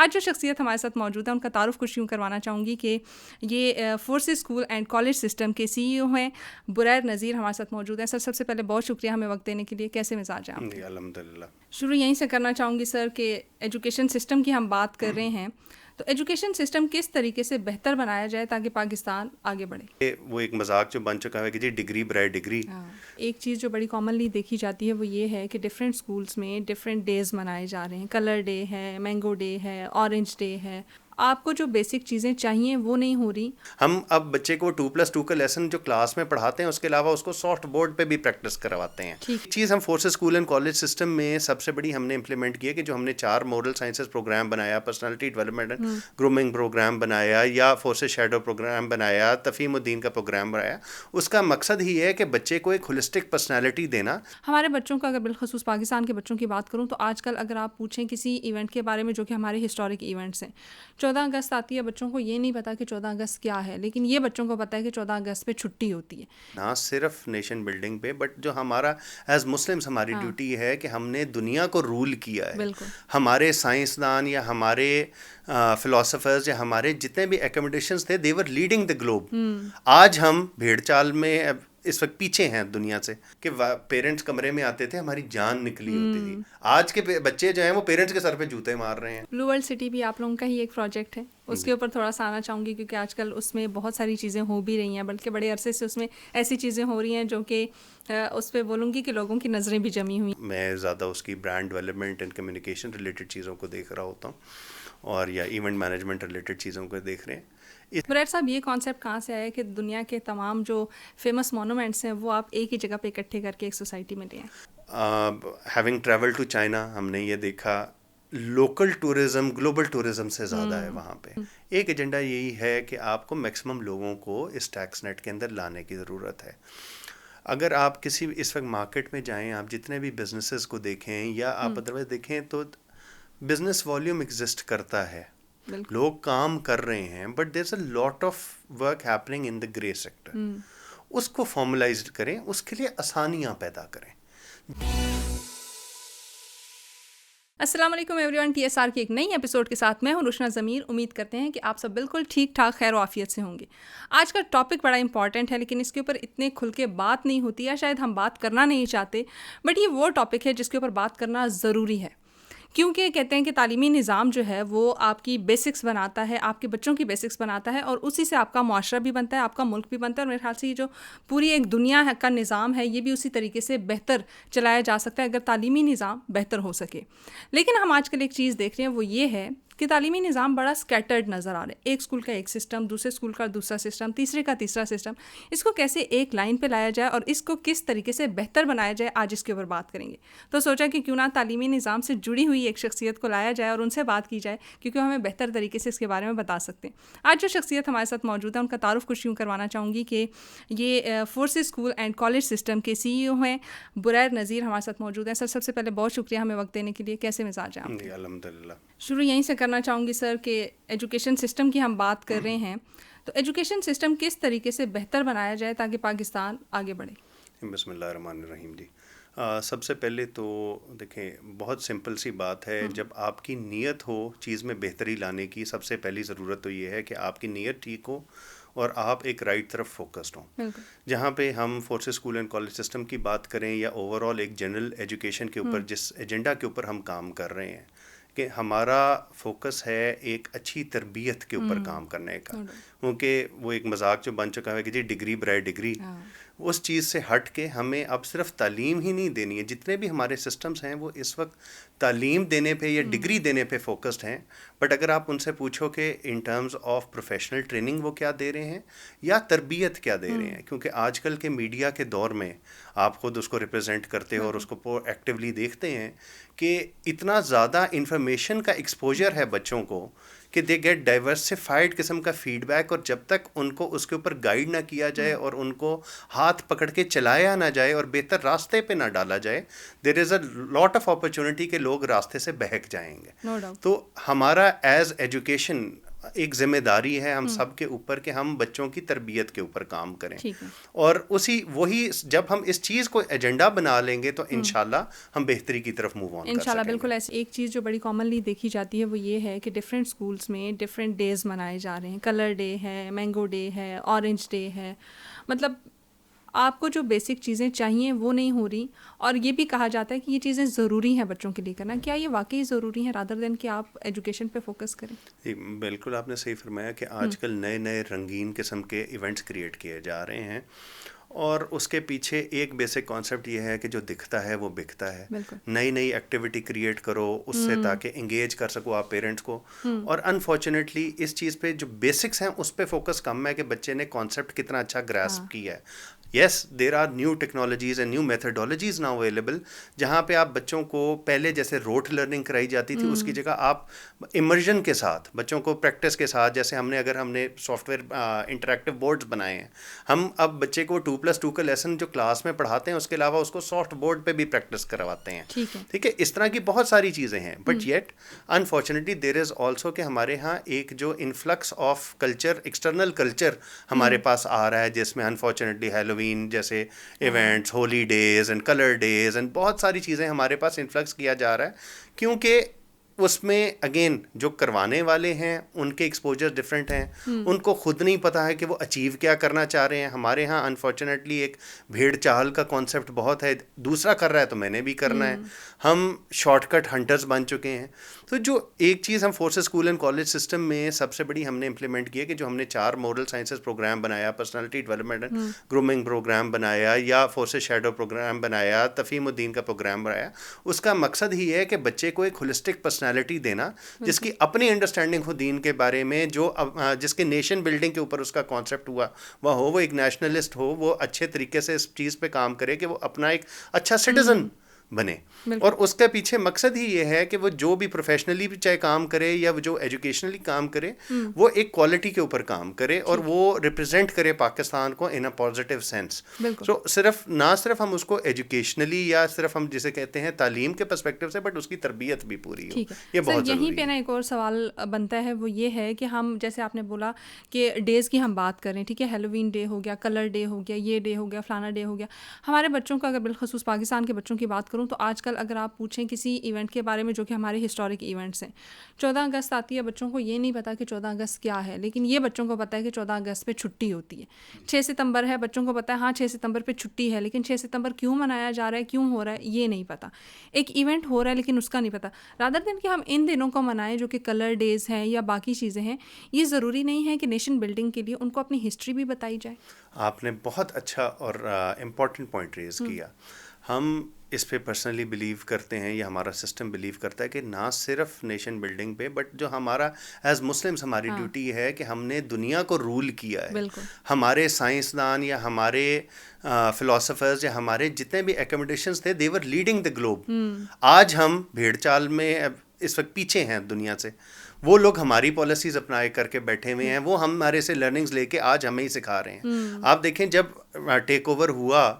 آج جو شخصیت ہمارے ساتھ موجود ہے ان کا تعارف کچھ یوں کروانا چاہوں گی کہ یہ forces school and college system کے سی ای او ہیں. بریر نذیر ہمارے ساتھ موجود ہیں. سر سب سے پہلے بہت شکریہ ہمیں وقت دینے کے لیے. کیسے مزاج ہیں آپ؟ جی الحمد للہ. شروع یہیں سے کرنا چاہوں گی سر کہ ایجوکیشن سسٹم کی ہم بات کر رہے ہیں, تو ایجوکیشن سسٹم کس طریقے سے بہتر بنایا جائے تاکہ پاکستان آگے بڑھے؟ وہ ایک مذاق جو بن چکا ہے کہ جی ڈگری برائے ڈگری. ایک چیز جو بڑی کامنلی دیکھی جاتی ہے وہ یہ ہے کہ ڈفرینٹ اسکولس میں ڈفرینٹ ڈیز منائے جا رہے ہیں. کلر ڈے ہے, مینگو ڈے ہے, اورنج ڈے ہے. آپ کو جو بیسک چیزیں چاہیے وہ نہیں ہو رہی. ہم اب بچے کو 2+2 کا لیسن جو کلاس میں پڑھاتے ہیں اس کے علاوہ اس کو سافٹ بورڈ پہ بھی پریکٹس کرواتے ہیں. چیز ہم forces school and college system میں سب سے بڑی ہم نے امپلیمنٹ کی ہے کہ جو ہم نے 4 مورل سائنسز پروگرام بنایا, personality development and grooming program بنایا, یا فورسز شیڈو پروگرام بنایا, تفہیم الدین کا پروگرام بنایا. اس کا مقصد ہی ہے کہ بچے کو ایک ہولسٹک پرسنالٹی دینا. ہمارے بچوں کا اگر بالخصوص پاکستان کے بچوں کی بات کروں تو آج کل اگر آپ پوچھیں کسی ایونٹ کے بارے میں جو کہ ہمارے ہسٹورک ایونٹس ہیں, 14 اگست آتی ہے, بچوں کو یہ نہیں پتا کہ 14 اگست کیا ہے, لیکن یہ بچوں کو پتا ہے کہ 14 اگست پہ چھٹی ہوتی ہے. نہ صرف نیشن بلڈنگ پہ, بٹ جو ہمارا ایز مسلمس ہماری ڈیوٹی ہے کہ ہم نے دنیا کو رول کیا ہے. ہمارے سائنسدان یا ہمارے فلاسفرز یا ہمارے جتنے بھی ایکوموڈیشنز تھے, دے ور لیڈنگ دا گلوب. آج ہم بھیڑ چال میں اس وقت پیچھے ہیں دنیا سے, کہ پیرنٹس کمرے میں آتے تھے ہماری جان نکلی ہوتی تھی. آج کے بچے جو ہیں وہ پیرنٹس کے سر پہ جوتے مار رہے ہیں. بلو ورلڈ سٹی بھی آپ لوگوں کا ہی ایک پروجیکٹ ہے, اس کے اوپر تھوڑا سا آنا چاہوں گی کیونکہ آج کل اس میں بہت ساری چیزیں ہو بھی رہی ہیں, بلکہ بڑے عرصے سے اس میں ایسی چیزیں ہو رہی ہیں جو کہ اس پہ بولوں گی کہ لوگوں کی نظریں بھی جمی ہوئی. میں زیادہ اس کی brand development and communication related چیزوں کو دیکھ رہا ہوتا ہوں, اور یا ایونٹ مینجمنٹ ریلیٹڈ چیزوں کو دیکھ رہے ہیں. برائٹ صاحب, یہ کانسیپٹ کہاں سے آیا کہ دنیا کے تمام جو فیمس مونومنٹس ہیں وہ آپ ایک ہی جگہ پہ اکٹھے کر کے ایک سوسائٹی میں لے آئیں؟ ہیونگ ٹریول ٹو چائنا, ہم نے یہ دیکھا لوکل ٹورزم گلوبل ٹورزم سے زیادہ ہے وہاں پہ. ایک ایجنڈا یہی ہے کہ آپ کو میکسیمم لوگوں کو اس ٹیکس نیٹ کے اندر لانے کی ضرورت ہے. اگر آپ کسی اس وقت مارکیٹ میں جائیں, آپ جتنے بھی بزنسز کو دیکھیں یا آپ ادروائز دیکھیں, تو بزنس والیوم ایگزسٹ کرتا ہے, لوگ کام کر رہے ہیں, but there is a lot of work happening in the grey sector. اس کو فارملائزڈ کریں, اس کے لیے آسانیاں پیدا کریں. السلام علیکم every one, T S R کی ایک نئی ایپیسوڈ کے ساتھ میں ہوں روشنا ضمیر. امید کرتے ہیں کہ آپ سب بالکل ٹھیک ٹھاک خیر و عافیت سے ہوں گے. آج کا ٹاپک بڑا امپورٹنٹ ہے, لیکن اس کے اوپر اتنے کھل کے بات نہیں ہوتی, یا شاید ہم بات کرنا نہیں چاہتے, بٹ یہ وہ ٹاپک ہے جس کے اوپر بات کرنا ضروری ہے. کیونکہ کہتے ہیں کہ تعلیمی نظام جو ہے وہ آپ کی بیسکس بناتا ہے, آپ کے بچوں کی بیسکس بناتا ہے, اور اسی سے آپ کا معاشرہ بھی بنتا ہے, آپ کا ملک بھی بنتا ہے, اور میرے خیال سے یہ جو پوری ایک دنیا کا نظام ہے یہ بھی اسی طریقے سے بہتر چلایا جا سکتا ہے اگر تعلیمی نظام بہتر ہو سکے. لیکن ہم آج کل ایک چیز دیکھ رہے ہیں, وہ یہ ہے کہ تعلیمی نظام بڑا اسکیٹرڈ نظر آ رہا ہے. ایک اسکول کا ایک سسٹم, دوسرے اسکول کا دوسرا سسٹم, تیسرے کا تیسرا سسٹم. اس کو کیسے ایک لائن پہ لایا جائے اور اس کو کس طریقے سے بہتر بنایا جائے, آج اس کے اوپر بات کریں گے. تو سوچا کہ کیوں نہ تعلیمی نظام سے جڑی ہوئی ایک شخصیت کو لایا جائے اور ان سے بات کی جائے, کیونکہ ہمیں بہتر طریقے سے اس کے بارے میں بتا سکتے ہیں. آج جو شخصیت ہمارے ساتھ موجود ہے ان کا تعارف کچھ یوں کروانا چاہوں گی کہ یہ forces school and college system کے سی ای او ہیں. بریر نذیر ہمارے ساتھ موجود ہیں. سر سب سے پہلے بہت شکریہ ہمیں وقت دینے کے لیے. کیسے مزاج ہیں آپ؟ جی الحمد للہ. شروع یہیں سے کرنا چاہوں گی سر کہ ایجوکیشن سسٹم کی ہم بات کر رہے ہیں, تو ایجوکیشن سسٹم کس طریقے سے بہتر بنایا جائے تاکہ پاکستان آگے بڑھے؟ بسم اللہ الرحمن الرحیم. جی سب سے پہلے تو دیکھیں, بہت سمپل سی بات ہے, جب آپ کی نیت ہو چیز میں بہتری لانے کی, سب سے پہلی ضرورت تو یہ ہے کہ آپ کی نیت ٹھیک ہو اور آپ ایک رائٹ طرف فوکسڈ ہوں. جہاں پہ ہم forces school and college system کی بات کریں یا اوور آل ایک جنرل ایجوکیشن کے اوپر جس ایجنڈا کے اوپر ہم کام کر رہے ہیں, کہ ہمارا فوکس ہے ایک اچھی تربیت کے اوپر کام کرنے کا. کیونکہ وہ ایک مذاق جو بن چکا ہے کہ جی ڈگری برائے ڈگری, اس چیز سے ہٹ کے ہمیں اب صرف تعلیم ہی نہیں دینی ہے. جتنے بھی ہمارے سسٹمز ہیں وہ اس وقت تعلیم دینے پہ یا ڈگری دینے پہ فوکسڈ ہیں, بٹ اگر آپ ان سے پوچھو کہ in terms of professional training وہ کیا دے رہے ہیں یا تربیت کیا دے رہے ہیں, کیونکہ آج کل کے میڈیا کے دور میں آپ خود اس کو ریپرزینٹ کرتے ہو اور اس کو ایکٹیولی دیکھتے ہیں کہ اتنا زیادہ انفارمیشن کا ایکسپوجر ہے بچوں کو کہ دے گیٹ ڈائیورسفائڈ قسم کا فیڈ بیک, اور جب تک ان کو اس کے اوپر گائیڈ نہ کیا جائے اور ان کو ہاتھ پکڑ کے چلایا نہ جائے اور بہتر راستے پہ نہ ڈالا جائے, دیر is a lot of opportunity کہ لوگ راستے سے بہک جائیں گے. تو ہمارا ایز ایجوکیشن ایک ذمہ داری ہے ہم سب کے اوپر کہ ہم بچوں کی تربیت کے اوپر کام کریں، اور وہی جب ہم اس چیز کو ایجنڈا بنا لیں گے تو انشاءاللہ ہم بہتری کی طرف موو آن کر سکیں گے. انشاءاللہ بالکل. ایسی ایک چیز جو بڑی کامنلی دیکھی جاتی ہے وہ یہ ہے کہ ڈفرینٹ اسکولس میں ڈفرینٹ ڈیز منائے جا رہے ہیں. کلر ڈے ہے، مینگو ڈے ہے، اورنج ڈے ہے. مطلب آپ کو جو بیسک چیزیں چاہیے وہ نہیں ہو رہی، اور یہ بھی کہا جاتا ہے کہ یہ چیزیں ضروری ہیں بچوں کے لیے کرنا. کیا یہ واقعی ضروری ہیں رادر دین کہ آپ ایجوکیشن پہ فوکس کریں؟ جی بالکل، آپ نے صحیح فرمایا کہ آج کل نئے نئے رنگین قسم کے ایونٹس کریٹ کیے جا رہے ہیں، اور اس کے پیچھے ایک بیسک کانسیپٹ یہ ہے کہ جو دکھتا ہے وہ بکتا ہے. نئی نئی ایکٹیویٹی کریٹ کرو اس سے تاکہ انگیج کر سکو آپ پیرنٹس کو. اور انفارچونیٹلی اس چیز پہ جو بیسکس ہیں اس پہ فوکس کم ہے کہ بچے نے کانسیپٹ کتنا اچھا گراسپ کیا ہے. Yes there are new technologies and new methodologies now available, جہاں پہ آپ بچوں کو پہلے جیسے روٹ لرننگ کرائی جاتی تھی اس کی جگہ آپ امرجن کے ساتھ بچوں کو پریکٹس کے ساتھ، جیسے ہم نے سافٹ ویئر انٹریکٹیو بورڈز بنائے ہیں. ہم اب بچے کو 2+2 کا لیسن جو کلاس میں پڑھاتے ہیں اس کے علاوہ اس کو سافٹ بورڈ پہ بھی پریکٹس کرواتے ہیں. ٹھیک ہے، اس طرح کی بہت ساری چیزیں ہیں. But yet unfortunately there is also کہ ہمارے ہاں ایک جو influx of culture, external culture ہمارے پاس آ رہا ہے، جس میں انفارچونیٹلی ہیلووین جیسے events, Holi days and colour days and بہت ساری چیزیں ہمارے پاس انفلکس کیا جا رہا ہے، کیونکہ اس میں اگین جو کروانے والے ہیں ان کے ایکسپوجر ڈفرینٹ ہیں، ان کو خود نہیں پتا ہے کہ وہ اچیو کیا کرنا چاہ رہے ہیں. ہمارے ہاں انفارچونیٹلی ایک بھیڑ چال کا کانسیپٹ بہت ہے، دوسرا کر رہا ہے تو میں نے بھی کرنا ہے. ہم شارٹ کٹ ہنٹرز بن چکے ہیں. تو جو ایک چیز ہم forces school and college system میں سب سے بڑی ہم نے امپلیمنٹ کی ہے کہ جو ہم نے 4 مورل سائنسز پروگرام بنایا، personality development and grooming program بنایا، یا فورسز شیڈو پروگرام بنایا، تفہیم الدین کا پروگرام بنایا. اس کا مقصد ہی ہے کہ بچے کو ایک ہولسٹک پرسنالٹی دینا جس کی اپنی انڈرسٹینڈنگ ہو دین کے بارے میں، جو جس کے نیشن بلڈنگ کے اوپر اس کا کانسیپٹ ہوا وہ ایک نیشنلسٹ ہو، وہ اچھے طریقے سے اس چیز پہ کام کرے کہ وہ اپنا ایک اچھا سٹیزن بنے. اور اس کے پیچھے مقصد ہی یہ ہے کہ وہ جو بھی پروفیشنلی بھی چاہے کام کرے یا وہ جو ایجوکیشنلی کام کرے، وہ ایک کوالٹی کے اوپر کام کرے اور وہ ریپرزینٹ کرے پاکستان کو ان اے پازیٹیو سینس. سو نہ صرف ہم اس کو ایجوکیشنلی یا صرف ہم جسے کہتے ہیں تعلیم کے پرسپیکٹو سے، بٹ اس کی تربیت بھی پوری ہو. یہ بہت ضروری ہے. یہیں پہ نا ایک اور سوال بنتا ہے، وہ یہ ہے کہ ہم جیسے آپ نے بولا کہ ڈیز کی ہم بات کریں، ٹھیک ہے، ہیلووین ڈے ہو گیا، کلر ڈے ہو گیا، یہ ڈے ہو گیا، فلانا ڈے ہو گیا. ہمارے بچوں کا اگر بالخصوص پاکستان کے بچوں کی بات کروں تو آج کل اگر آپ پوچھیں کسی ایونٹ کے بارے میں جو کہ ہمارے ہسٹورک ایونٹس ہیں، 14 اگست آتی ہے، بچوں کو یہ نہیں پتا کہ 14 اگست کیا ہے، لیکن یہ بچوں کو پتا ہے کہ 14 اگست پہ چھٹی ہوتی ہے. 6 ستمبر ہے، بچوں کو پتا ہے ہاں 6 ستمبر پہ چھٹی ہے، لیکن 6 ستمبر کیوں منایا جا رہا ہے، کیوں ہو رہا ہے، یہ نہیں پتا. ایک ایونٹ ہو رہا ہے لیکن اس کا نہیں پتا. رادر دین کہ ہم ان دنوں کو منائیں جو کہ کلر ڈیز ہیں یا باقی چیزیں ہیں، یہ ضروری نہیں ہے کہ نیشن بلڈنگ کے لیے ان کو اپنی ہسٹری بھی بتائی جائے. آپ نے بہت اچھا اور امپورٹنٹ پوائنٹ ریز کیا. ہم اس پہ پرسنلی بلیو کرتے ہیں یا ہمارا سسٹم بلیو کرتا ہے کہ نہ صرف نیشن بلڈنگ پہ، بٹ جو ہمارا ایز مسلمس ہماری ڈیوٹی ہے کہ ہم نے دنیا کو رول کیا ہے. ہمارے سائنسدان یا ہمارے فلاسفرز یا ہمارے جتنے بھی ایکوموڈیشنز تھے، دے ور لیڈنگ دا گلوب. آج ہم بھیڑ چال میں اس وقت پیچھے ہیں دنیا سے. وہ لوگ ہماری پالیسیز اپنائے کر کے بیٹھے ہوئے ہیں، وہ ہمارے سے لرننگز لے کے آج ہمیں ہی سکھا رہے ہیں. آپ دیکھیں جب ٹیک اوور ہوا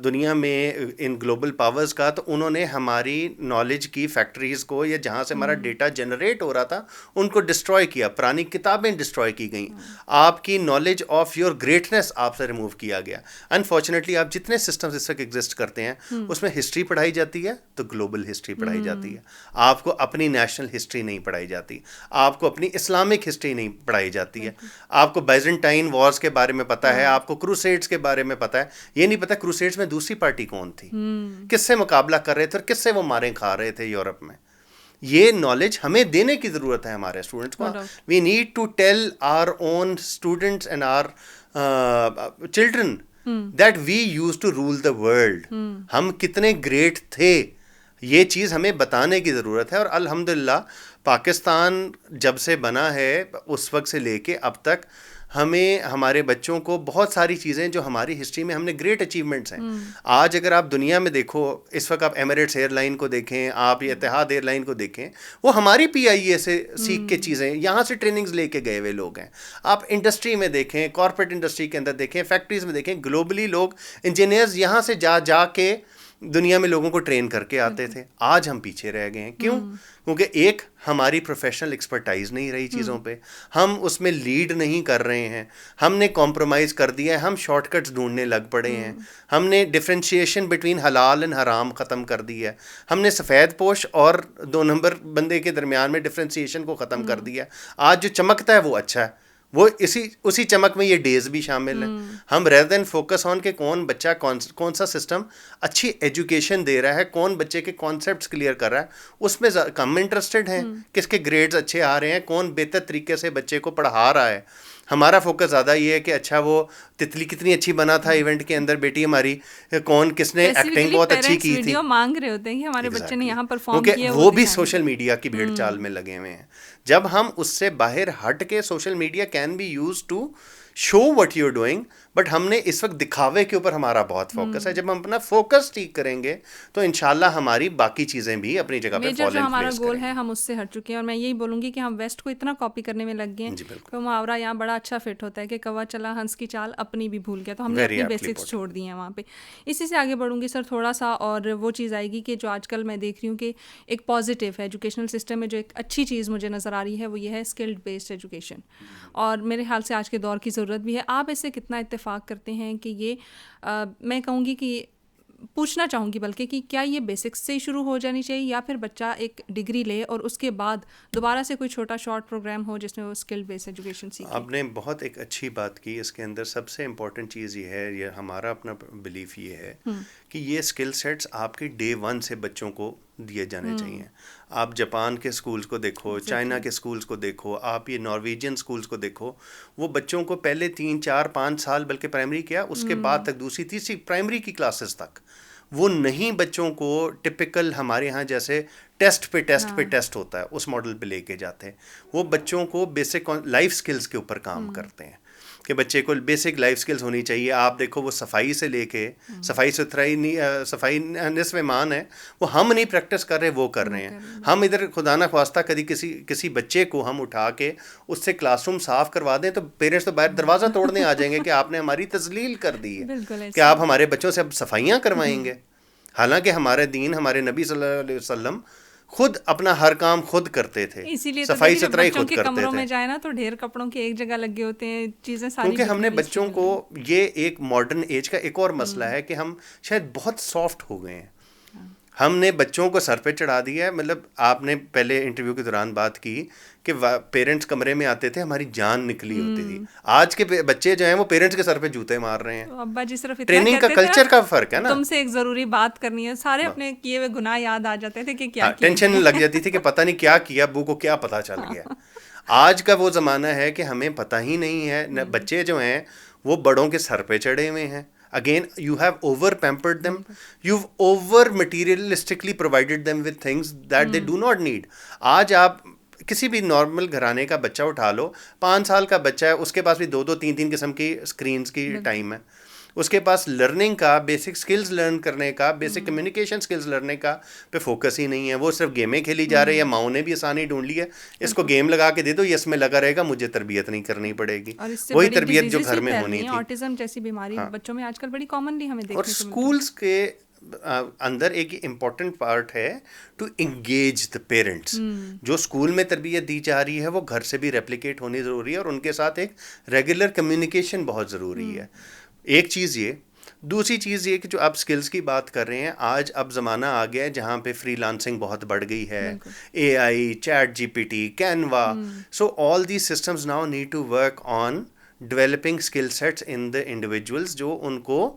دنیا میں ان گلوبل پاورز کا، تو انہوں نے ہماری نالج کی فیکٹریز کو یا جہاں سے ہمارا ڈیٹا جنریٹ ہو رہا تھا ان کو ڈسٹروائے کیا. پرانی کتابیں ڈسٹروائے کی گئیں. آپ کی نالج آف یور گریٹنس آپ سے ریموو کیا گیا. انفارچونیٹلی آپ جتنے سسٹمز اس وقت ایگزسٹ کرتے ہیں اس میں ہسٹری پڑھائی جاتی ہے تو گلوبل ہسٹری پڑھائی جاتی ہے. آپ کو اپنی نیشنل ہسٹری نہیں پڑھائی جاتی، آپ کو اپنی اسلامک ہسٹری نہیں پڑھائی جاتی ہے. آپ کو بیزنٹائن وارز کے بارے میں پتہ ہے، آپ کو کروسیڈز کے بارے میں پتہ ہے، یہ نہیں پتہ کروسیڈز میں دوسری پارٹی کون تھی، کس سے مقابلہ کر رہے تھے اور کس سے وہ ماریں کھا رہے تھے یورپ میں. یہ نالج ہمیں دینے کی ضرورت ہے ہمارے اسٹوڈنٹس کو. We need to tell our own students and our children that we used to rule the world. ہم کتنے گریٹ تھے، یہ چیز ہمیں بتانے کی ضرورت ہے. اور الحمدللہ پاکستان جب سے بنا ہے اس وقت سے لے کے اب تک ہمیں ہمارے بچوں کو بہت ساری چیزیں جو ہماری ہسٹری میں ہم نے گریٹ اچیومنٹس ہیں. آج اگر آپ دنیا میں دیکھو، اس وقت آپ ایمریٹس ایئر لائن کو دیکھیں، آپ اتحاد ایئر لائن کو دیکھیں، وہ ہماری PIA سے سیکھ کے چیزیں یہاں سے ٹریننگز لے کے گئے ہوئے لوگ ہیں. آپ انڈسٹری میں دیکھیں، کارپوریٹ انڈسٹری کے اندر دیکھیں، فیکٹریز میں دیکھیں، گلوبلی لوگ انجینئرز یہاں سے جا کے دنیا میں لوگوں کو ٹرین کر کے آتے تھے. آج ہم پیچھے رہ گئے ہیں. کیوں؟ کیونکہ ایک ہماری پروفیشنل ایکسپرٹائز نہیں رہی چیزوں پہ, ہم اس میں لیڈ نہیں کر رہے ہیں, ہم نے کمپرومائز کر دیا ہے, ہم شارٹ کٹس ڈھونڈنے لگ پڑے ہیں, ہم نے ڈفرینشیشن بٹوین حلال اینڈ حرام ختم کر دی ہے, ہم نے سفید پوش اور 2 نمبر بندے کے درمیان میں ڈفرینشیشن کو ختم کر دیا ہے. آج جو چمکتا ہے وہ اچھا ہے, وہ اسی چمک میں یہ ڈیز بھی شامل ہیں. ہم ریدر دین فوکس آن کہ کون بچہ کون سا سسٹم اچھی ایجوکیشن دے رہا ہے, کون بچے کے کانسیپٹس کلیئر کر رہا ہے, اس میں کم انٹرسٹڈ ہیں, کس کے گریڈز اچھے آ رہے ہیں, کون بہتر طریقے سے بچے کو پڑھا رہا ہے. ہمارا فوکس زیادہ یہ ہے کہ اچھا وہ تتلی کتنی اچھی بنا تھا ایونٹ کے اندر, بیٹی ہماری کس نے ایکٹنگ بہت اچھی کی تھی. مانگ رہے ہوتے ہیں کہ ہمارے بچے نے یہاں پرفارم کیا, وہ بھی سوشل میڈیا کی بھیڑ چال میں لگے ہوئے ہیں. جب ہم اس سے باہر ہٹ کے, social media can be used to show what you doing, but ہم نے اس وقت دکھاوے کے اوپر ہمارا بہت فوکس ہے. جب ہم اپنا فوکس ٹھیک کریں گے تو انشاءاللہ ہماری باقی چیزیں بھی اپنی جگہ پہ جو ہمارا گول ہے ہم اس سے ہٹ چکے ہیں. اور میں یہی بولوں گی کہ ہم ویسٹ کو اتنا کاپی کرنے میں لگ گئے ہیں کہ محاورہ یہاں بڑا اچھا فٹ ہوتا ہے کہ کوا چلا ہنس کی چال اپنی بھی بھول گیا, تو ہم نے اپنی بیسکس چھوڑ دی ہیں وہاں پہ. اسی سے آگے بڑھوں گی سر تھوڑا سا, اور وہ چیز آئے گی کہ جو آج کل میں دیکھ رہی ہوں کہ ایک پازیٹیو ہے ایجوکیشنل سسٹم میں, جو ایک اچھی چیز مجھے نظر آ رہی ہے وہ یہ ہے اسکلڈ بیسڈ ایجوکیشن, اور میرے خیال سے آج کے دور کی ضرورت بھی ہے. آپ اس سے کتنا اتفاق کرتے ہیں کہ یہ میں کہوں گی کہ پوچھنا چاہوں گی بلکہ کہ کیا یہ بیسکس سے ہی شروع ہو جانی چاہیے, یا پھر بچہ ایک ڈگری لے اور اس کے بعد دوبارہ سے کوئی چھوٹا شارٹ پروگرام ہو جس میں وہ اسکل بیس ایجوکیشن سیکھے؟ آپ نے بہت ایک اچھی بات کی. اس کے اندر سب سے امپورٹنٹ چیز یہ ہے, یہ ہمارا اپنا بلیف یہ ہے کہ یہ اسکل سیٹس آپ کے ڈے 1 سے بچوں کو دیے جانے چاہیے. آپ جاپان کے اسکولس کو دیکھو, چائنا کے اسکولس کو دیکھو, آپ یہ نارویجین اسکولس کو دیکھو, وہ بچوں کو پہلے 3 4 5 سال بلکہ پرائمری کیا, اس کے بعد تک دوسری تیسری پرائمری کی کلاسز تک وہ نہیں بچوں کو ٹپکل ہمارے ہاں جیسے ٹیسٹ پہ ٹیسٹ ہوتا ہے اس ماڈل پہ لے کے جاتے ہیں. وہ بچوں کو بیسک لائف سکلز کے اوپر کام کرتے ہیں کہ بچے کو بیسک لائف سکلز ہونی چاہیے. آپ دیکھو وہ صفائی سے لے کے صفائی صفائی نصف ایمان ہے, وہ ہم نہیں پریکٹس کر رہے, وہ کر رہے ہیں. ہم ادھر خدا نہ خواستہ کسی بچے کو ہم اٹھا کے اس سے کلاس روم صاف کروا دیں تو پیرنٹس تو باہر دروازہ توڑنے آ جائیں گے کہ آپ نے ہماری تذلیل کر دی ہے کہ آپ ہمارے بچوں سے اب صفائیاں کروائیں گے. حالانکہ ہمارے دین, ہمارے نبی صلی اللہ علیہ وسلم خود اپنا ہر کام خود کرتے تھے, اسی لیے صفائی ستھرائی خود کرتے تھے. کمروں میں جائے نا تو ڈھیر کپڑوں کے ایک جگہ لگے ہوتے ہیں, چیزیں ساری. کیونکہ ہم نے بچوں کو, یہ ایک ماڈرن ایج کا ایک اور مسئلہ ہے کہ ہم شاید بہت سافٹ ہو گئے ہیں. ہم نے بچوں کو سر پہ چڑھا دیا ہے. مطلب آپ نے پہلے انٹرویو کے دوران بات کی کہ پیرنٹس کمرے میں آتے تھے, ہماری جان نکلی ہوتی تھی. آج کے بچے جو ہیں وہ پیرنٹس کے سر پہ جوتے مار رہے ہیں. ابا جی صرف ٹریننگ کا کلچر کا فرق ہے نا. تم سے ایک ضروری بات کرنی ہے, سارے اپنے کیے ہوئے گناہ یاد آ جاتے تھے کہ کیا ٹینشن لگ جاتی تھی کہ پتہ نہیں کیا کیا, ابو کو کیا پتہ چل گیا. آج کا وہ زمانہ ہے کہ ہمیں پتہ ہی نہیں ہے. بچے جو ہیں وہ بڑوں کے سر پہ چڑھے ہوئے ہیں. Again, you have over-pampered them. You've over-materialistically provided them with things that they do not need. آج آپ کسی بھی نارمل گھرانے کا بچہ اٹھا لو, 5 سال کا بچہ ہے, اس کے پاس بھی 2 3 قسم کی اسکرینس کی ٹائم ہے. اس کے پاس لرننگ کا, بیسک سکلز لرن کرنے کا, بیسک کمیونیکیشن سکلز لرنے کا پہ فوکس ہی نہیں ہے. وہ صرف گیمیں کھیلی جا رہی ہے. ماؤں نے بھی آسانی ڈھونڈ لی ہے, اس کو گیم لگا کے دے دو, یہ اس میں لگا رہے گا, مجھے تربیت نہیں کرنی پڑے گی. وہی تربیت جو گھر میں ہونی تھی. آٹزم جیسی بیماری بچوں میں آج کل بڑی کامنلی ہمیں دیکھنے کو ملتی ہے. اور اسکولس کے اندر ایک امپورٹنٹ پارٹ ہے ٹو انگیج دا پیرنٹس. جو اسکول میں تربیت دی جا رہی ہے وہ گھر سے بھی ریپلیکیٹ ہونی ضروری ہے, اور ان کے ساتھ ایک ریگولر کمیونیکیشن بہت ضروری ہے. ایک چیز یہ. دوسری چیز یہ کہ جو آپ سکلز کی بات کر رہے ہیں, آج اب زمانہ آ گیا ہے جہاں پہ فری لانسنگ بہت بڑھ گئی ہے. A I, chat G P T, Canva, so all these systems now need to work on developing skill sets in the individuals, جو ان کو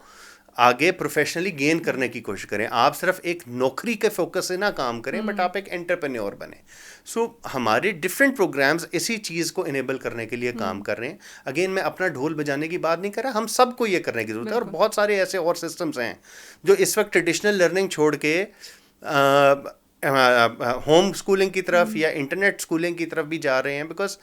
آگے پروفیشنلی گین کرنے کی کوشش کریں. آپ صرف ایک نوکری کے فوکس سے نہ کام کریں, بٹ آپ ایک انٹرپرینیور بنیں. سو ہمارے ڈفرینٹ پروگرامز اسی چیز کو انیبل کرنے کے لیے کام کر رہے ہیں. اگین میں اپنا ڈھول بجانے کی بات نہیں کر رہا, ہم سب کو یہ کرنے کی ضرورت ہے. اور بہت سارے ایسے اور سسٹمز ہیں جو اس وقت ٹریڈیشنل لرننگ چھوڑ کے ہوم اسکولنگ کی طرف یا انٹرنیٹ اسکولنگ کی طرف بھی جا رہے ہیں. بیکاز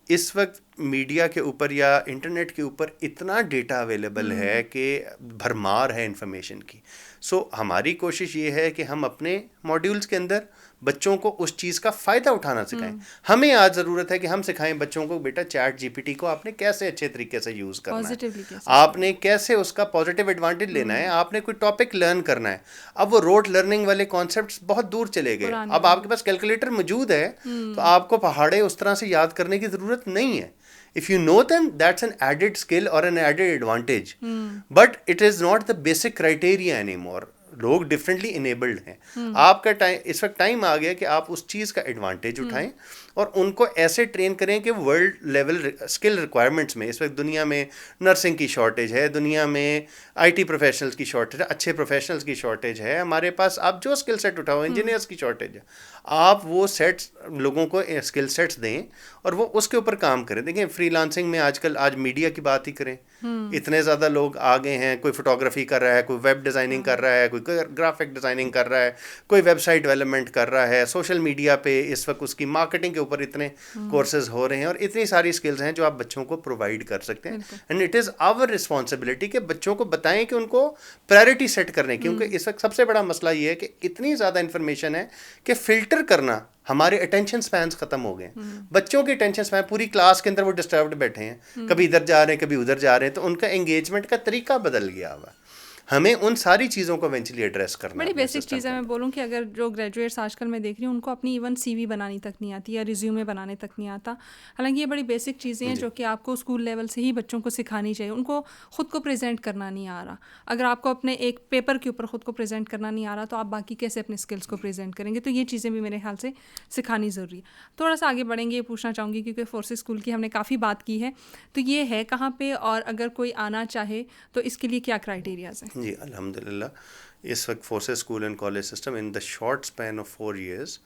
اس وقت میڈیا کے اوپر یا انٹرنیٹ کے اوپر اتنا ڈیٹا اویلیبل ہے کہ بھرمار ہے انفارمیشن کی. سو ہماری کوشش یہ ہے کہ ہم اپنے ماڈیولز کے اندر بچوں کو اس چیز کا فائدہ اٹھانا سکھائیں. ہمیں آج ضرورت ہے کہ ہم سکھائیں بچوں کو بیٹا چیٹ جی پی ٹی کو آپ نے کیسے اچھے طریقے سے یوز کرنا ہے, آپ نے کیسے اس کا پازیٹیو ایڈوانٹیج لینا ہے, آپ نے کوئی ٹاپک لرن کرنا ہے. اب وہ روٹ لرننگ والے کانسیپٹس بہت دور چلے گئے. اب آپ کے پاس کیلکولیٹر موجود ہے تو آپ کو پہاڑے اس طرح سے یاد کرنے کی ضرورت نہیں ہے. If you know them, that's an added skill or an added advantage. But it is not the basic criteria anymore. لوگ ڈفرینٹلی انیبلڈ ہیں. آپ کا ٹائم اس وقت ٹائم آ گیا کہ آپ اس چیز کا ایڈوانٹیج اٹھائیں اور ان کو ایسے ٹرین کریں کہ ورلڈ لیول اسکل ریکوائرمنٹس میں, اس وقت دنیا میں نرسنگ کی شارٹیج ہے, دنیا میں آئی ٹی پروفیشنلس کی شارٹیج ہے, اچھے پروفیشنلس کی شارٹیج ہے, ہمارے پاس آپ جو اسکل سیٹ اٹھاؤ, انجینئرس کی شارٹیج ہے, آپ وہ سیٹس لوگوں کو اسکل سیٹس دیں اور وہ اس کے اوپر کام کریں. دیکھیں فری لانسنگ میں آج میڈیا کی بات ہی کریں, اتنے زیادہ لوگ آ گئے ہیں, کوئی فوٹوگرافی کر رہا ہے, کوئی ویب ڈیزائننگ کر رہا ہے, کوئی گرافک ڈیزائننگ کر رہا ہے, کوئی ویب سائٹ ڈیولپمنٹ کر رہا ہے, سوشل میڈیا پہ اس وقت اس کی مارکیٹنگ کے اوپر اتنے کورسز ہو رہے ہیں, اور اتنی ساری اسکلز ہیں جو آپ بچوں کو پرووائڈ کر سکتے ہیں. And it is our responsibility کہ بچوں کو بتائیں کہ ان کو پرائرٹی سیٹ کرنے, کیونکہ اس وقت سب سے بڑا مسئلہ یہ ہے کہ اتنی زیادہ انفارمیشن ہے کہ فلٹر کرنا, ہمارے اٹینشن سپینس ختم ہو گئے ہیں. بچوں کے اٹینشن سپین پوری کلاس کے اندر وہ ڈسٹربڈ بیٹھے ہیں, کبھی ادھر جا رہے ہیں کبھی ادھر جا رہے ہیں, تو ان کا انگیجمنٹ کا طریقہ بدل گیا ہوا. ہمیں ان ساری چیزوں کو ایونچولی ایڈریس کرنا ہے. بڑی بیسک چیز ہے. میں بولوں کہ اگر جو گریجویٹس آج کل میں دیکھ رہی ہوں ان کو اپنی ایون سی وی بنانی تک نہیں آتی یا ریزیومے بنانے تک نہیں آتا. حالانکہ یہ بڑی بیسک چیزیں ہیں جو کہ آپ کو اسکول لیول سے ہی بچوں کو سکھانی چاہیے. ان کو خود کو پریزنٹ کرنا نہیں آ رہا. اگر آپ کو اپنے ایک پیپر کے اوپر خود کو پریزنٹ کرنا نہیں آ رہا تو آپ باقی کیسے اپنے اسکلس کو پریزنٹ کریں گے؟ تو یہ چیزیں بھی میرے خیال سے سکھانی ضروری ہے. تھوڑا سا آگے بڑھیں گے, یہ پوچھنا چاہوں گی کیونکہ فورسز اسکول کی ہم نے کافی بات کی ہے, تو یہ ہے کہاں پہ, اور اگر کوئی آنا چاہے تو اس کے لیے کیا کرائیٹیریاز ہیں؟ جی الحمد للہ اس وقت Forces school and college system in the short span of 4 years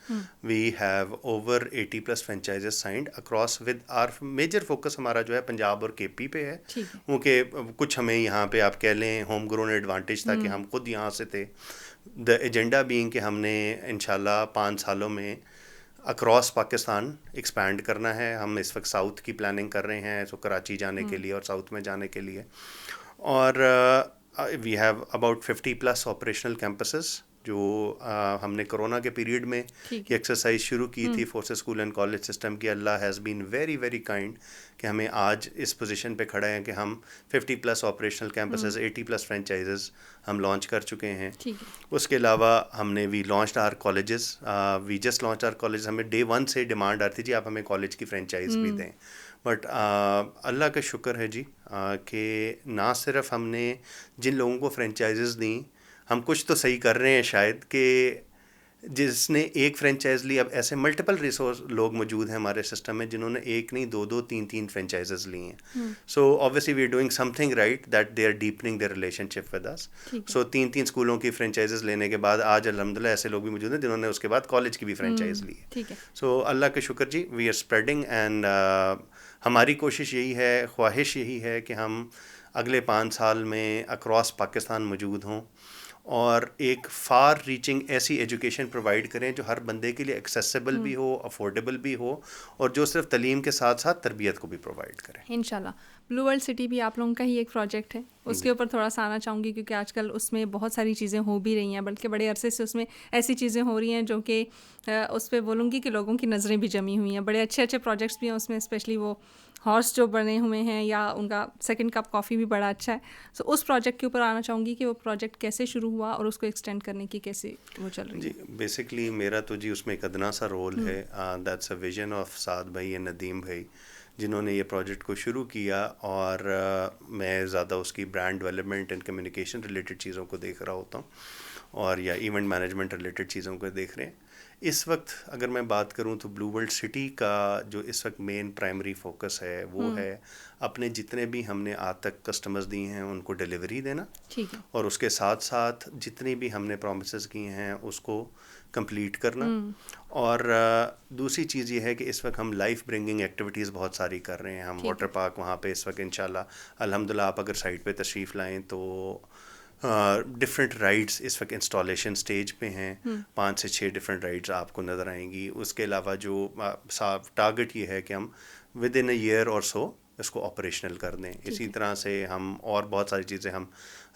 we have over 80+ franchises signed across with our major focus ہمارا جو ہے پنجاب اور کے پی پہ ہے, کیونکہ کچھ ہمیں یہاں پہ آپ کہہ لیں ہوم گرون ایڈوانٹیج تھا کہ ہم خود یہاں سے تھے. دا ایجنڈا بینگ کہ ہم نے انشاءاللہ 5 سالوں میں اکراس پاکستان ایکسپینڈ کرنا ہے. ہم اس وقت ساؤتھ کی پلاننگ کر رہے ہیں, تو کراچی جانے کے لیے اور ساؤتھ میں جانے کے لیے, اور we have about 50+ operational campuses جو ہم نے کرونا کے پیریڈ میں یہ ایکسرسائز شروع کی تھی forces school and college system کی. اللہ has been very very kind کہ ہمیں آج اس پوزیشن پہ کھڑے ہیں کہ ہم 50+ آپریشنل کیمپسز 80+ فرینچائزز ہم لانچ کر چکے ہیں. اس کے علاوہ ہم نے we launched our colleges, we just launch our college. ہمیں ڈے 1 سے ڈیمانڈ آتی جی آپ ہمیں کالج کی فرینچائز بھی دیں, بٹ اللہ کا شکر ہے جی کہ نہ صرف ہم نے جن لوگوں کو فرینچائزز دیں, ہم کچھ تو صحیح کر رہے ہیں شاید, کہ جس نے ایک فرینچائز لی, اب ایسے ملٹیپل ریسورس لوگ موجود ہیں ہمارے سسٹم میں جنہوں نے ایک نہیں 2 3 فرینچائزز لی ہیں. سو obviously we are doing something right that they are deepening their relationship with us. سو 3 اسکولوں کی فرینچائزز لینے کے بعد آج الحمدللہ ایسے لوگ بھی موجود ہیں جنہوں نے اس کے بعد کالج کی بھی فرینچائز لی ہے. سو اللہ کا شکر جی, وی آر اسپریڈنگ, اینڈ ہماری کوشش یہی ہے, خواہش یہی ہے کہ ہم اگلے 5 سال میں اکراس پاکستان موجود ہوں اور ایک فار ریچنگ ایسی ایجوکیشن پرووائڈ کریں جو ہر بندے کے لیے ایکسیسیبل بھی ہو, افورڈیبل بھی ہو, اور جو صرف تعلیم کے ساتھ ساتھ تربیت کو بھی پرووائڈ کریں. انشاءاللہ. بلو ورلڈ سٹی بھی آپ لوگوں کا ہی ایک پروجیکٹ ہے, اس کے اوپر تھوڑا سا آنا چاہوں گی کیونکہ آج کل اس میں بہت ساری چیزیں ہو بھی رہی ہیں, بلکہ بڑے عرصے سے اس میں ایسی چیزیں ہو رہی ہیں جو کہ اس پہ بولوں گی کہ لوگوں کی نظریں بھی جمی ہوئی ہیں. بڑے اچھے پروجیکٹس بھی ہیں اس میں, اسپیشلی وہ ہارس جو بنے ہوئے ہیں, یا ان کا سیکنڈ کپ کافی بھی بڑا اچھا ہے. سو اس پروجیکٹ کے اوپر آنا چاہوں گی کہ وہ پروجیکٹ کیسے شروع ہوا اور اس کو ایکسٹینڈ کرنے کی کیسے وہ چل رہی ہے. جی بیسکلی میرا تو جی اس میں ایک ادنا سا رول ہے. دیٹس اے ویژن آف سعد بھائی اینڈ ندیم بھائی جنہوں نے یہ پروجیکٹ کو شروع کیا, اور میں زیادہ اس کی brand development and communication related چیزوں کو دیکھ رہا ہوتا ہوں, اور یا ایونٹ مینجمنٹ ریلیٹڈ چیزوں کو دیکھ رہے ہیں. اس وقت اگر میں بات کروں تو بلو ورلڈ سٹی کا جو اس وقت مین پرائمری فوکس ہے وہ ہے اپنے جتنے بھی ہم نے آج تک کسٹمرز دیے ہیں ان کو ڈیلیوری دینا, اور اس کے ساتھ ساتھ جتنی بھی ہم نے پرومسز کیے ہیں اس کو کمپلیٹ کرنا. اور دوسری چیز یہ ہے کہ اس وقت ہم لائف برنگنگ ایکٹیویٹیز بہت ساری کر رہے ہیں. ہم واٹر پارک وہاں پہ اس وقت انشاءاللہ الحمدللہ آپ اگر سائٹ پہ تشریف لائیں تو ڈفرینٹ رائڈس اس وقت انسٹالیشن سٹیج پہ ہیں, 5 سے 6 ڈفرینٹ رائڈس آپ کو نظر آئیں گی. اس کے علاوہ جو ٹارگٹ یہ ہے کہ ہم ود ان اے ایئر اور سو اس کو آپریشنل کر دیں. اسی طرح سے ہم اور بہت ساری چیزیں ہم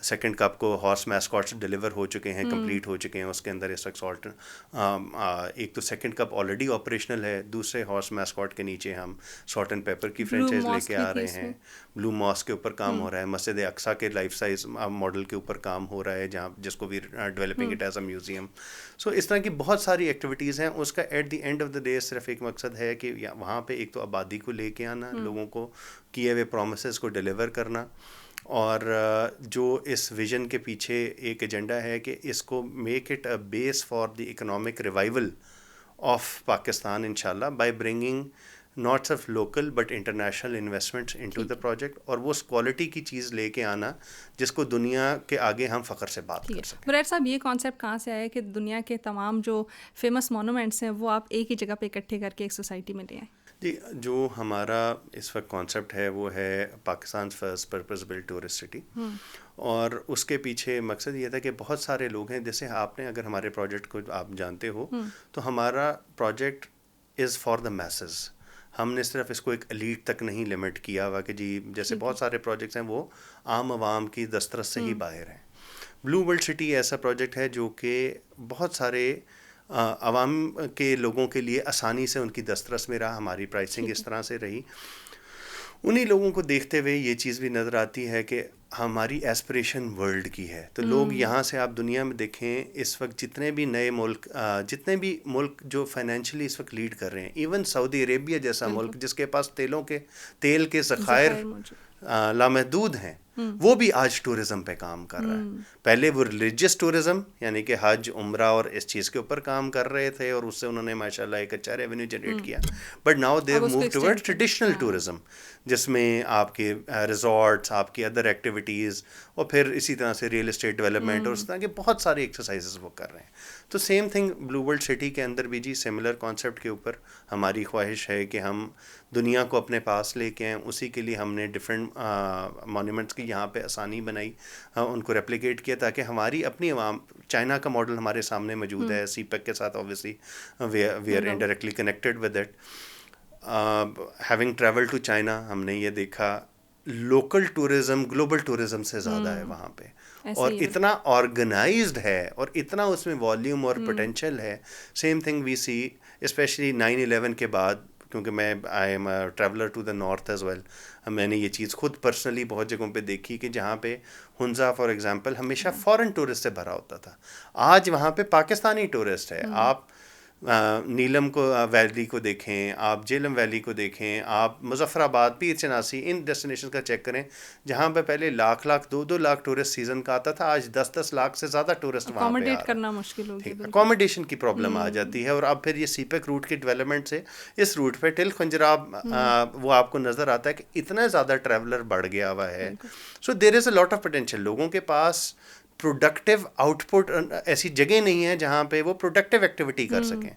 سیکنڈ کپ کو ہارس میسکاٹس ڈلیور ہو چکے ہیں، کمپلیٹ ہو چکے ہیں اس کے اندر اس وقت سالٹ. ایک تو سیکنڈ کپ آلریڈی آپریشنل ہے، دوسرے ہارس میسکاٹ کے نیچے ہم سالٹ اینڈ پیپر کی فرینچائز لے کے آ رہے ہیں. بلو ماسک کے اوپر کام ہو رہا ہے، مسجد اقصیٰ کے لائف سائز ماڈل کے اوپر کام ہو رہا ہے جہاں جس کو بھی developing it as a museum. So اس طرح کی بہت ساری ایکٹیویٹیز ہیں. اس کا at the end of the day صرف ایک مقصد ہے کہ وہاں پہ ایک تو آبادی کو لے کے آنا، لوگوں کو کیے ہوئے پرومسز کو ڈیلیور کرنا، اور جو اس ویژن کے پیچھے ایک ایجنڈا ہے کہ اس کو make it a base for the economic revival of Pakistan انشاءاللہ بائی برنگنگ ناٹ صرف local but international investments into the project, اور وہ اس کوالٹی کی چیز لے کے آنا جس کو دنیا کے آگے ہم فخر سے بات کر سکیں. برائٹ صاحب، یہ کانسیپٹ کہاں سے آیا کہ دنیا کے تمام جو فیمس مونومنٹس ہیں وہ آپ ایک ہی جگہ پہ اکٹھے کر کے ایک سوسائٹی میں لے آئیں؟ جی، جو ہمارا اس وقت کانسیپٹ ہے وہ ہے Pakistan first purpose built tourist city, اور اس کے پیچھے مقصد یہ تھا کہ بہت سارے لوگ ہیں. جیسے آپ نے اگر ہمارے پروجیکٹ کو آپ جانتے ہو تو ہمارا project is for the masses. ہم نے صرف اس کو ایک ایلیٹ تک نہیں لمٹ کیا ہوا کہ جی جیسے بہت سارے پروجیکٹس ہیں وہ عام عوام کی دسترس سے ہی باہر ہیں. بلو ورلڈ سٹی ایسا پروجیکٹ ہے جو کہ بہت سارے عوام کے لوگوں کے لیے آسانی سے ان کی دسترس میں رہا. ہماری پرائسنگ اس طرح سے رہی. انہی لوگوں کو دیکھتے ہوئے یہ چیز بھی نظر آتی ہے کہ ہماری ایسپریشن ورلڈ کی ہے. تو لوگ یہاں سے آپ دنیا میں دیکھیں اس وقت جتنے بھی نئے ملک، جتنے بھی ملک جو فائنینشلی اس وقت لیڈ کر رہے ہیں، ایون سعودی عربیہ جیسا ملک جس کے پاس تیل کے ذخائر لامحدود ہیں، وہ بھی آج ٹورزم پہ کام کر رہا ہے. پہلے وہ ریلیجیس ٹورزم یعنی کہ حج عمرہ اور اس چیز کے اوپر کام کر رہے تھے اور اس سے انہوں نے ماشاءاللہ ایک اچھا ریونیو جنریٹ کیا. But now they have moved toward traditional tourism, جس میں آپ کے ریزورٹس، آپ کی ادر ایکٹیویٹیز، اور پھر اسی طرح سے ریئل اسٹیٹ ڈیولپمنٹ، اور اس طرح کے بہت سارے ایکسرسائزز وہ کر رہے ہیں. تو same thing Blue World City کے اندر بھی جی سملر کانسیپٹ کے اوپر ہماری خواہش ہے کہ ہم دنیا کو اپنے پاس لے کے آئیں. اسی کے لیے ہم نے ڈفرینٹ مونومنٹس کی یہاں پہ آسانی بنائی، ان کو ریپلیکیٹ کیا تاکہ ہماری اپنی عوام، چائنا کا ماڈل ہمارے سامنے موجود ہے سی پیک کے ساتھ، obviously we are indirectly connected with it. Having traveled to China ہم نے یہ دیکھا لوکل ٹورزم گلوبل ٹورزم سے زیادہ ہے وہاں پہ، اور اتنا آرگنائزڈ ہے اور اتنا اس میں والیوم اور پوٹینشیل ہے. Same thing we see especially 9/11 کے بعد، کیونکہ میں I am a traveller to the north as well. میں نے یہ چیز خود پرسنلی بہت جگہوں پہ دیکھی کہ جہاں پہ ہنزا فار ایگزامپل ہمیشہ فارن ٹورسٹ سے بھرا ہوتا تھا، آج وہاں پہ پاکستانی ٹورسٹ ہے. آپ نیلم کو ویلی کو دیکھیں، آپ جیلم ویلی کو دیکھیں، آپ مظفر آباد، پیر چناسی، ان ڈیسٹینیشن کا چیک کریں جہاں پہ پہلے لاکھ 2 لاکھ ٹورسٹ سیزن کا آتا تھا، آج 10 لاکھ سے زیادہ ٹورسٹ وہاں پہ اکوموڈیٹ کرنا مشکل ہو گیا، اکوموڈیشن کی پرابلم آ جاتی ہے. اور اب پھر یہ سی پیک روٹ کی ڈیولپمنٹ سے اس روٹ پہ ٹل خنجراب وہ آپ کو نظر آتا ہے کہ اتنا زیادہ ٹریولر بڑھ گیا ہوا ہے. سو دیر is a lot of potential. لوگوں کے پاس پروڈکٹیو آؤٹ پٹ ایسی جگہ نہیں ہے جہاں پہ وہ پروڈکٹیو ایکٹیویٹی کر سکیں.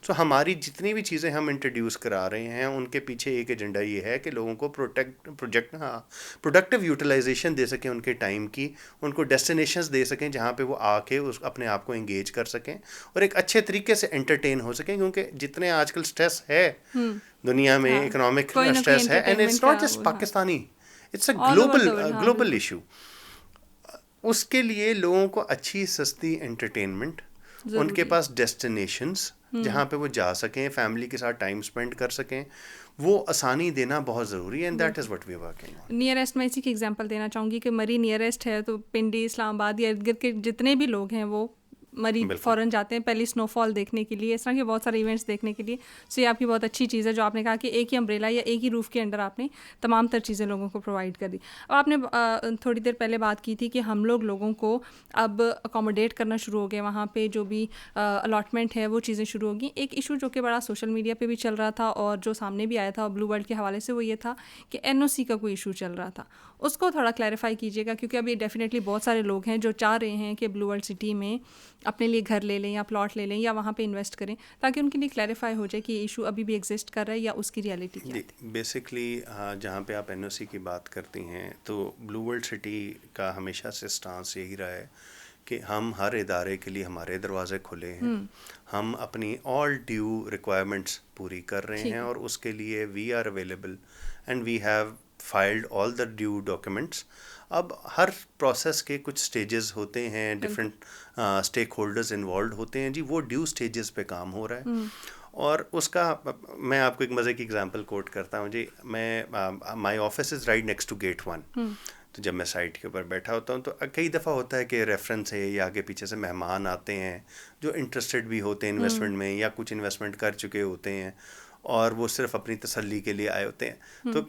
سو ہماری جتنی بھی چیزیں ہم انٹروڈیوس کرا رہے ہیں ان کے پیچھے ایک ایجنڈا یہ ہے کہ لوگوں کو پروڈکٹیو یوٹیلائزیشن دے سکیں ان کے ٹائم کی، ان کو ڈیسٹینیشنز دے سکیں جہاں پہ وہ آ کے اپنے آپ کو انگیج کر سکیں اور ایک اچھے طریقے سے انٹرٹین ہو سکیں. کیونکہ جتنے آج کل اسٹریس ہے دنیا میں، اکنامک اسٹریس ہے، and it's not just Pakistani, it's a global issue. اس کے لیے لوگوں کو اچھی سستی انٹرٹینمنٹ، ان کے پاس ڈیسٹینیشنز جہاں پہ وہ جا سکیں، فیملی کے ساتھ ٹائم اسپینڈ کر سکیں، وہ آسانی دینا بہت ضروری ہے. And that is what we working on. Nearest میں اسی کی ایگزامپل دینا چاہوں گی کہ مری نیئرسٹ ہے، تو پنڈی، اسلام آباد یا ارد گرد کے جتنے بھی لوگ ہیں وہ مری فوراً جاتے ہیں پہلی سنو فال دیکھنے کے لیے، اس طرح کے بہت سارے ایونٹس دیکھنے کے لیے. سو یہ آپ کی بہت اچھی چیز ہے جو آپ نے کہا کہ ایک ہی امبریلا یا ایک ہی روف کے انڈر آپ نے تمام تر چیزیں لوگوں کو پرووائڈ کر دی. اب آپ نے تھوڑی دیر پہلے بات کی تھی کہ ہم لوگوں کو اب اکوموڈیٹ کرنا شروع ہو گئے، وہاں پہ جو بھی الاٹمنٹ ہے وہ چیزیں شروع ہو گئیں. ایک ایشو جو کہ بڑا سوشل میڈیا پہ بھی چل رہا تھا اور جو سامنے بھی آیا تھا بلو ورلڈ کے حوالے سے، وہ یہ تھا کہ NOC کا کوئی ایشو چل رہا تھا. اس کو تھوڑا کلیریفائی کیجیے گا، کیونکہ ابھی ڈیفینیٹلی بہت سارے لوگ ہیں جو چاہ رہے ہیں کہ بلو ورلڈ سٹی میں اپنے لیے گھر لے لیں یا پلاٹ لے لیں یا وہاں پہ انویسٹ کریں، تاکہ ان کے لیے کلیریفائی ہو جائے کہ یہ ایشو ابھی بھی ایگزسٹ کر رہا ہے یا اس کی ریئلٹی کیا ہے. بیسکلی جہاں پہ آپ NOC کی بات کرتی ہیں تو بلو ورلڈ سٹی کا ہمیشہ سے سٹانس یہی رہا ہے کہ ہم ہر ادارے کے لیے ہمارے دروازے کھلے ہیں، ہم اپنی آل ڈیو ریکوائرمنٹس پوری کر رہے ہیں، اور اس کے لیے we are available and we have filed all the due documents. اب ہر پروسیس کے کچھ سٹیجز ہوتے ہیں، ڈفرینٹ اسٹیک ہولڈرز انوالوڈ ہوتے ہیں جی، وہ ڈیو سٹیجز پہ کام ہو رہا ہے. اور اس کا میں آپ کو ایک مزے کی اگزامپل کوٹ کرتا ہوں جی. میں my office is right next to gate 1. تو جب میں سائٹ کے اوپر بیٹھا ہوتا ہوں تو کئی دفعہ ہوتا ہے کہ ریفرنس ہے یا آگے پیچھے سے مہمان آتے ہیں جو انٹرسٹڈ بھی ہوتے ہیں انویسٹمنٹ میں، یا کچھ انویسٹمنٹ کر چکے ہوتے ہیں اور وہ صرف اپنی تسلی کے لیے آئے ہوتے ہیں. تو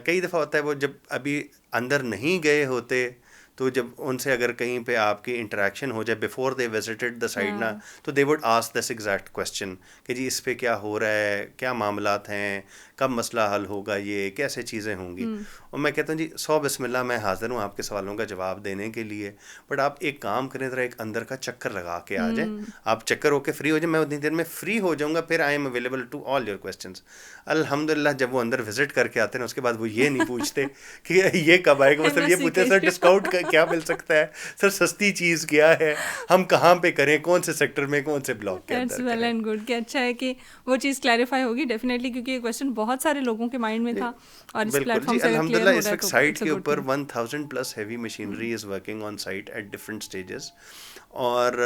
کئی دفعہ ہوتا ہے وہ جب ابھی اندر نہیں گئے ہوتے، تو جب ان سے اگر کہیں پہ آپ کی انٹریکشن ہو جائے before they visited the site نا، تو they would ask this exact question کہ جی اس پہ کیا ہو رہا ہے، کیا معاملات ہیں، کب مسئلہ حل ہوگا، یہ کیسے چیزیں ہوں گی. اور میں کہتا ہوں جی 100 بسم اللہ، میں حاضر ہوں آپ کے سوالوں کا جواب دینے کے لیے، بٹ آپ ایک کام کریں، ذرا ایک اندر کا چکر لگا کے آ جائیں. آپ چکر ہو کے فری ہو جائیں، میں اتنی دیر میں فری ہو جاؤں گا، پھر I am available to all your questions. الحمدللہ جب وہ اندر وزٹ کر کے آتے ہیں اس کے بعد وہ یہ نہیں پوچھتے کہ یہ کب آئے گا، وہ صرف یہ پوچھتے سر ڈسکاؤنٹ کیا مل سکتا ہے، سر سستی چیز کیا ہے، ہم کہاں پہ کریں، کون سے سیکٹر میں، کون سے بلاک کے اندر. ویل اینڈ گڈ کہ اچھا ہے کہ وہ چیز کلیریفائی ہوگی ڈیفینیٹلی، کیونکہ یہ کویشچن بہت سارے لوگوں کے مائنڈ میں تھا. اور اس پلیٹ فارم سے الحمدللہ اس وقت سائٹ کے اوپر 1000 plus heavy machinery is working on site at different stages. اور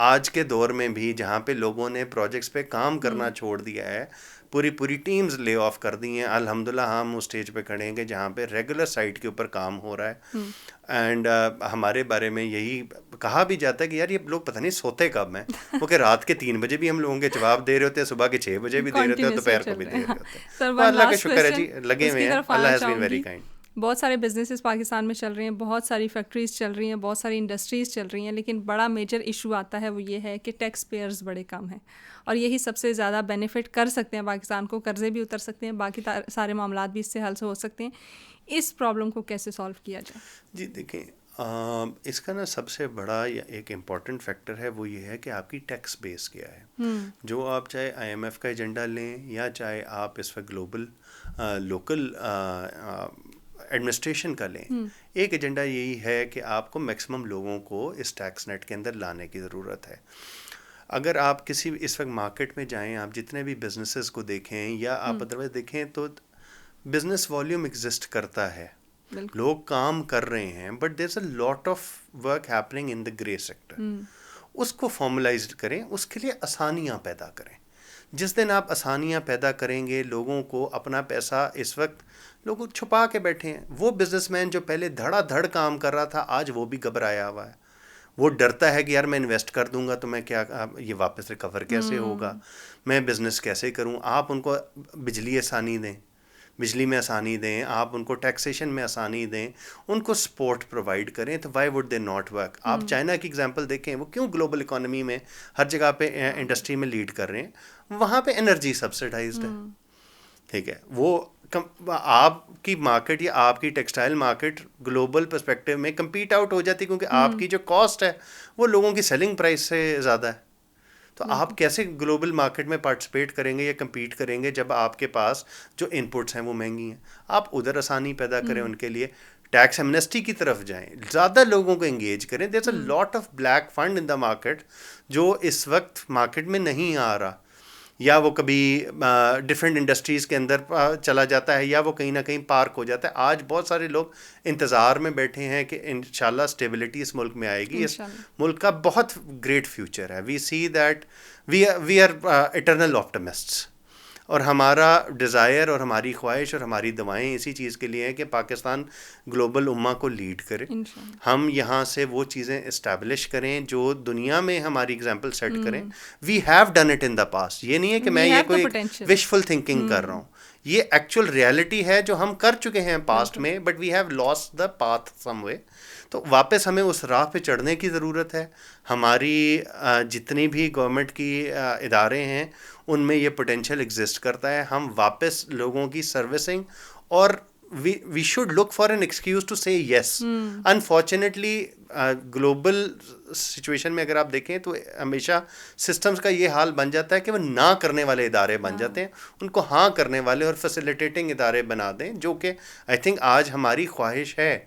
آج کے دور میں بھی جہاں پہ لوگوں نے پروجیکٹس پہ کام کرنا چھوڑ دیا ہے، پوری ٹیمز لے آف کر دی ہیں، الحمدللہ ہم اس اسٹیج پہ کھڑے ہیں کہ جہاں پہ ریگولر سائٹ کے اوپر کام ہو رہا ہے. اینڈ ہمارے بارے میں یہی کہا بھی جاتا ہے کہ یار یہ لوگ پتہ نہیں سوتے کب ہیں، وہ کہ رات کے 3 بجے بھی ہم لوگوں کے جواب دے رہے ہوتے ہیں، صبح کے 6 بجے بھی دے رہے ہوتے ہیں، دوپہر کو بھی دے رہے ہوتے ہیں. اللہ کا شکر ہے جی، لگے ہوئے ہیں، اللہ ہیز بین ویری کائنڈ. بہت سارے بزنسز پاکستان میں چل رہے ہیں، بہت ساری فیکٹریز چل رہی ہیں، بہت ساری انڈسٹریز چل رہی ہیں، لیکن بڑا میجر ایشو آتا ہے وہ یہ ہے کہ ٹیکس پیئرز بڑے کم ہیں، اور یہی سب سے زیادہ بینیفٹ کر سکتے ہیں پاکستان کو. قرضے بھی اتر سکتے ہیں، باقی سارے معاملات بھی اس سے حل سے ہو سکتے ہیں. اس پرابلم کو کیسے سالو کیا جائے؟ جی دیکھیں، اس کا نا سب سے بڑا ایک امپورٹنٹ فیکٹر ہے، وہ یہ ہے کہ آپ کی ٹیکس بیس کیا ہے. جو آپ چاہے IMF کا ایجنڈا لیں یا چاہے آپ اس وقت گلوبل لوکل ایڈمنسٹریشن کا لیں، ایک ایجنڈا یہی ہے کہ آپ کو میکسیمم لوگوں کو اس ٹیکس نیٹ کے اندر لانے کی ضرورت ہے. اگر آپ کسی اس وقت مارکیٹ میں جائیں، آپ جتنے بھی بزنسز کو دیکھیں یا آپ ادروائز دیکھیں، تو بزنس والیوم ایگزسٹ کرتا ہے، لوگ کام کر رہے ہیں، but there is a lot of work happening in the grey sector. اس کو فارملائزڈ کریں، اس کے لیے آسانیاں پیدا کریں. جس دن آپ آسانیاں پیدا کریں گے، لوگوں کو اپنا پیسہ، اس وقت لوگ چھپا کے بیٹھے ہیں. وہ بزنس مین جو پہلے دھڑا دھڑ کام کر رہا تھا، آج وہ بھی گھبرایا ہوا ہے. وہ ڈرتا ہے کہ یار میں انویسٹ کر دوں گا تو میں کیا، یہ واپس ریکور کیسے ہوگا، میں بزنس کیسے کروں. آپ ان کو بجلی آسانی دیں، بجلی میں آسانی دیں، آپ ان کو ٹیکسیشن میں آسانی دیں، ان کو سپورٹ پرووائڈ کریں، تو Y would they not work. آپ چائنا کی ایگزامپل دیکھیں، وہ کیوں گلوبل اکانومی میں ہر جگہ پہ انڈسٹری میں لیڈ کر رہے ہیں. وہاں پہ انرجی سبسڈائزڈ ہے، ٹھیک ہے. وہ آپ کی مارکیٹ یا آپ کی ٹیکسٹائل مارکیٹ گلوبل پرسپیکٹیو میں کمپیٹ آؤٹ ہو جاتی، کیونکہ آپ کی جو کاسٹ ہے وہ لوگوں کی سیلنگ پرائس سے زیادہ ہے. تو آپ کیسے گلوبل مارکیٹ میں پارٹیسپیٹ کریں گے یا کمپیٹ کریں گے جب آپ کے پاس جو ان پٹس ہیں وہ مہنگی ہیں. آپ ادھر آسانی پیدا کریں ان کے لیے، ٹیکس ایمنسٹی کی طرف جائیں، زیادہ لوگوں کو انگیج کریں. There is a lot of black fund in the market جو اس وقت مارکیٹ میں نہیں آ رہا، یا وہ کبھی ڈفرینٹ انڈسٹریز کے اندر چلا جاتا ہے، یا وہ کہیں نہ کہیں پارک ہو جاتا ہے. آج بہت سارے لوگ انتظار میں بیٹھے ہیں کہ انشاءاللہ اسٹیبلٹی اس ملک میں آئے گی. اس ملک کا بہت گریٹ فیوچر ہے. We see that we are eternal optimists, اور ہمارا ڈیزائر اور ہماری خواہش اور ہماری دعائیں اسی چیز کے لیے ہیں کہ پاکستان گلوبل امہ کو لیڈ کرے. ہم یہاں سے وہ چیزیں اسٹیبلش کریں جو دنیا میں ہماری ایگزامپل سیٹ کریں. We have done it in the past. یہ نہیں ہے کہ میں یہ کوئی وشفل تھنکنگ کر رہا ہوں، یہ ایکچوئل ریئلٹی ہے جو ہم کر چکے ہیں پاسٹ میں، but we have lost the path some way. تو واپس ہمیں اس راہ پہ چڑھنے کی ضرورت ہے. ہماری جتنی بھی گورنمنٹ کی ادارے ہیں ان میں یہ پوٹینشیل ایگزسٹ کرتا ہے. ہم واپس لوگوں کی سروسنگ، اور we should look for an excuse to say yes. Unfortunately global situation میں اگر آپ دیکھیں تو ہمیشہ سسٹمز کا یہ حال بن جاتا ہے کہ وہ نہ کرنے والے ادارے بن جاتے ہیں، ان کو ہاں کرنے والے اور فیسیلیٹیٹنگ ادارے بنا دیں، جو کہ آئی تھنک آج ہماری خواہش ہے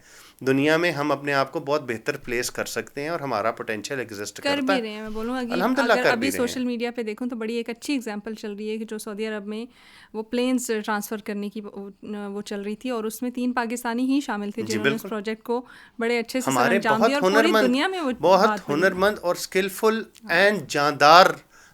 دنیا میں ہم اپنے آپ کو بہت بہتر پلیس کر سکتے ہیں اور ہمارا پوٹینشیل ایگزسٹ کر کرتا بھی ہے. رہے ہیں. میں بولوں گا الحمدللہ اگر کر ابھی بھی رہے ہیں. سوشل میڈیا پہ دیکھوں تو بڑی ایک اچھی اگزامپل چل رہی ہے کہ جو سعودی عرب میں وہ پلینز ٹرانسفر کرنے کی وہ چل رہی تھی اور اس میں 3 پاکستانی ہی شامل تھے جنہوں نے اس پروجیکٹ کو بڑے اچھے سے سر ہمارے انجام دیا بہت اور پوری ہنرمند دنیا میں وہ بہت بات بنی. ہنرمند اور اسکلفل اینڈ جاندار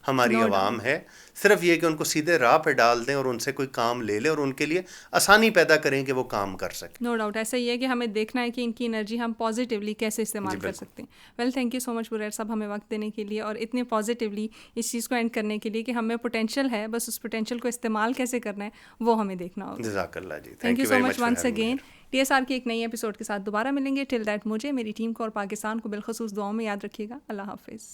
ہماری No عوام ہے. صرف یہ کہ ان کو سیدھے راہ پہ ڈال دیں اور ان سے کوئی کام لے لیں اور ان کے لیے آسانی پیدا کریں کہ وہ کام کر سکیں. نو ڈاؤٹ ایسا ہی ہے کہ ہمیں دیکھنا ہے کہ ان کی انرجی ہم پازیٹیولی کیسے استعمال کر سکتے ہیں. ویل تھینک یو سو مچ بریر صاحب ہمیں وقت دینے کے لیے اور اتنے پازیٹیولی اس چیز کو اینڈ کرنے کے لیے کہ ہمیں پوٹینشیل ہے, بس اس پوٹینشیل کو استعمال کیسے کرنا ہے وہ ہمیں دیکھنا ہوگا. جزاک اللہ جی. Thank you so much once again. TSR کے ایک نئی ایپیسوڈ کے ساتھ دوبارہ ملیں گے. ٹل دیٹ مجھے, میری ٹیم کو اور پاکستان کو بالخصوص دعاؤں میں یاد رکھیے گا. اللہ حافظ.